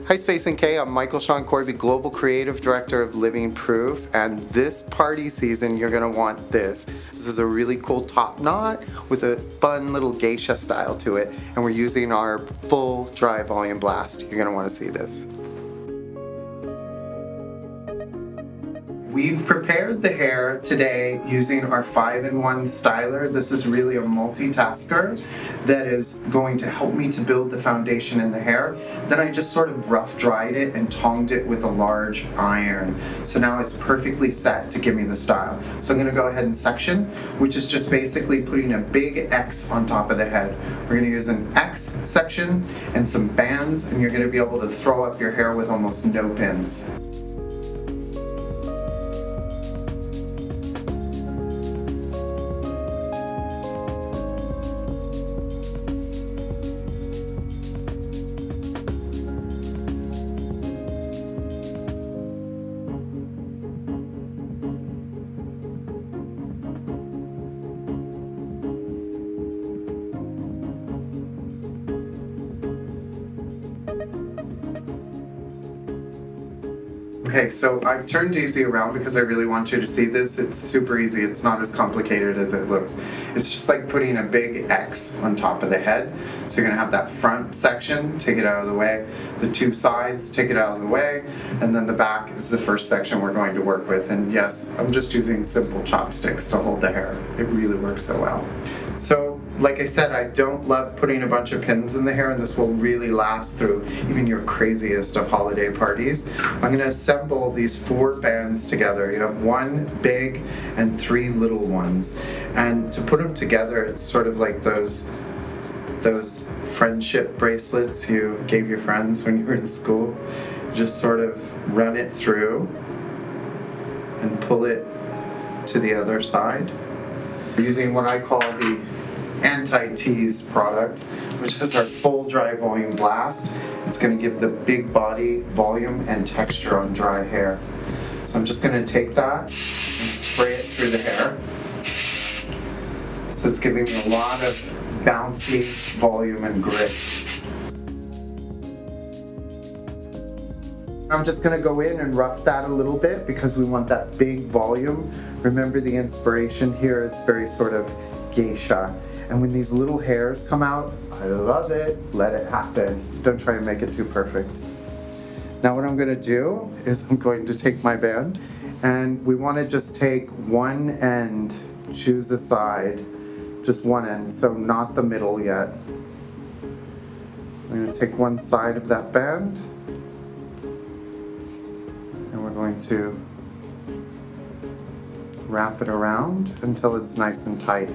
Hi Space and K, I'm Shaun, Corby, Global Creative Director of Living Proof, and this party season you're going to want this. This is a really cool top knot with a fun little geisha style to it, and we're using our full dry volume blast. You're going to want to see this. We've prepared the hair today using our 5-in-1 styler. This is really a multitasker that is going to help me to build the foundation in the hair. Then I just sort of rough dried it and tonged it with a large iron. So now it's perfectly set to give me the style. So I'm going to go ahead and section, which is just basically putting a big X on top of the head. We're going to use an X section and some bands, and you're going to be able to throw up your hair with almost no pins. Okay, so I've turned Daisy around because I really want you to see this. It's super easy. It's not as complicated as it looks. It's just like putting a big X on top of the head. So you're going to have that front section, take it out of the way. The two sides, take it out of the way. And then the back is the first section we're going to work with. And yes, I'm just using simple chopsticks to hold the hair. It really works so well. So, like I said, I don't love putting a bunch of pins in the hair, and this will really last through even your craziest of holiday parties. I'm going to assemble these 4 bands together. You have 1 big and 3 little ones. And to put them together, it's sort of like those friendship bracelets you gave your friends when you were in school. Just sort of run it through and pull it to the other side. Using what I call the anti-teased product, which is our full dry volume blast. It's going to give the big body volume and texture on dry hair. So I'm just going to take that and spray it through the hair. So it's giving me a lot of bouncy volume and grit. I'm just going to go in and rough that a little bit because we want that big volume. Remember the inspiration here, it's very sort of geisha. And when these little hairs come out, I love it. Let it happen. Don't try and make it too perfect. Now what I'm going to do is I'm going to take my band, and we want to just take one end, choose a side, just one end, so not the middle yet. I'm going to take one side of that band, and we're going to wrap it around until it's nice and tight.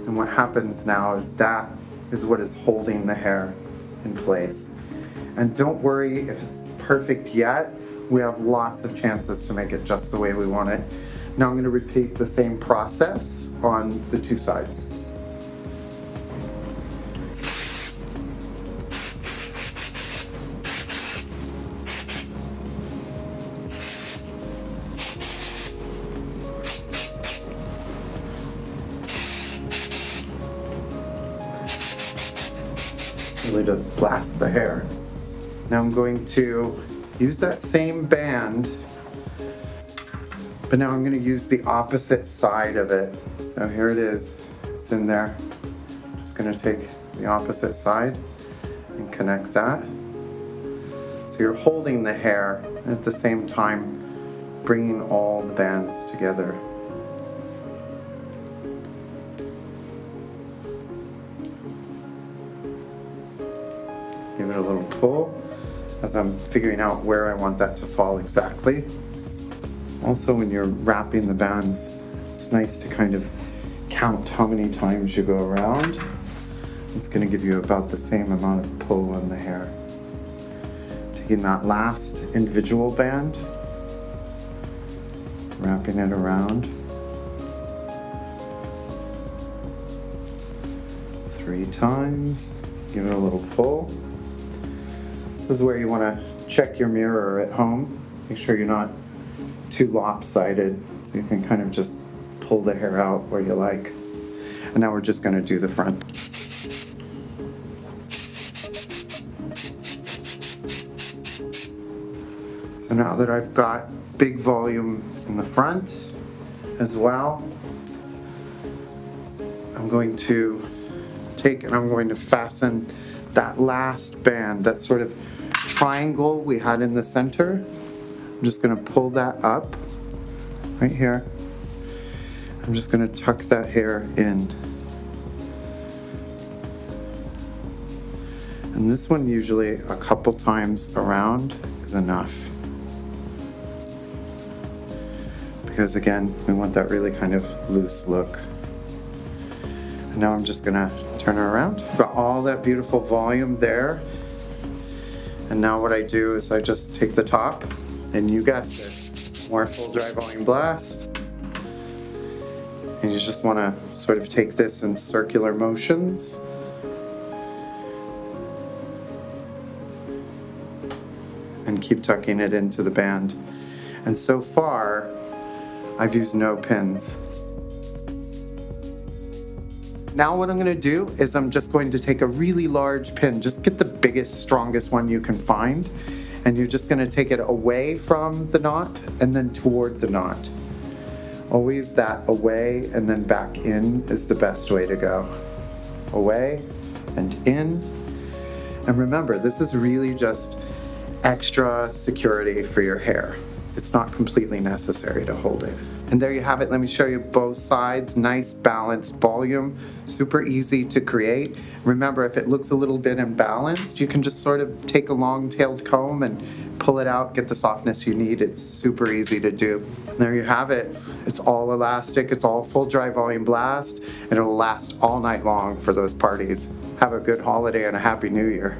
And what happens now is that is what is holding the hair in place. And don't worry if it's perfect yet. We have lots of chances to make it just the way we want it. Now I'm going to repeat the same process on the 2 sides. Really does blast the hair. Now I'm going to use that same band, but now I'm going to use the opposite side of it. So here it is. It's in there. Just going to take the opposite side and connect that. So you're holding the hair at the same time, bringing all the bands together. Give it a little pull as I'm figuring out where I want that to fall exactly. Also, when you're wrapping the bands, it's nice to kind of count how many times you go around. It's going to give you about the same amount of pull in the hair. Taking that last individual band, wrapping it around 3 times, give it a little pull. This is where you want to check your mirror at home. Make sure you're not too lopsided, so you can kind of just pull the hair out where you like. And now we're just going to do the front. So now that I've got big volume in the front as well, I'm going to take and I'm going to fasten that last band, that sort of triangle we had in the center. I'm just going to pull that up right here. I'm just going to tuck that hair in. And this one usually a couple times around is enough. Because again, we want that really kind of loose look. And now I'm just gonna turn her around. I've got all that beautiful volume there. And now what I do is I just take the top, and you guessed it, more full dry volume blast. And you just wanna sort of take this in circular motions. And keep tucking it into the band. And so far, I've used no pins. Now what I'm going to do is I'm just going to take a really large pin, just get the biggest, strongest one you can find, and you're just going to take it away from the knot and then toward the knot. Always that away and then back in is the best way to go. Away and in. And remember, this is really just extra security for your hair. It's not completely necessary to hold it. And there you have it. Let me show you both sides. Nice balanced volume, super easy to create. Remember, if it looks a little bit imbalanced, you can just sort of take a long-tailed comb and pull it out, get the softness you need. It's super easy to do. And there you have it. It's all elastic, it's all full dry volume blast, and it'll last all night long for those parties. Have a good holiday and a happy new year.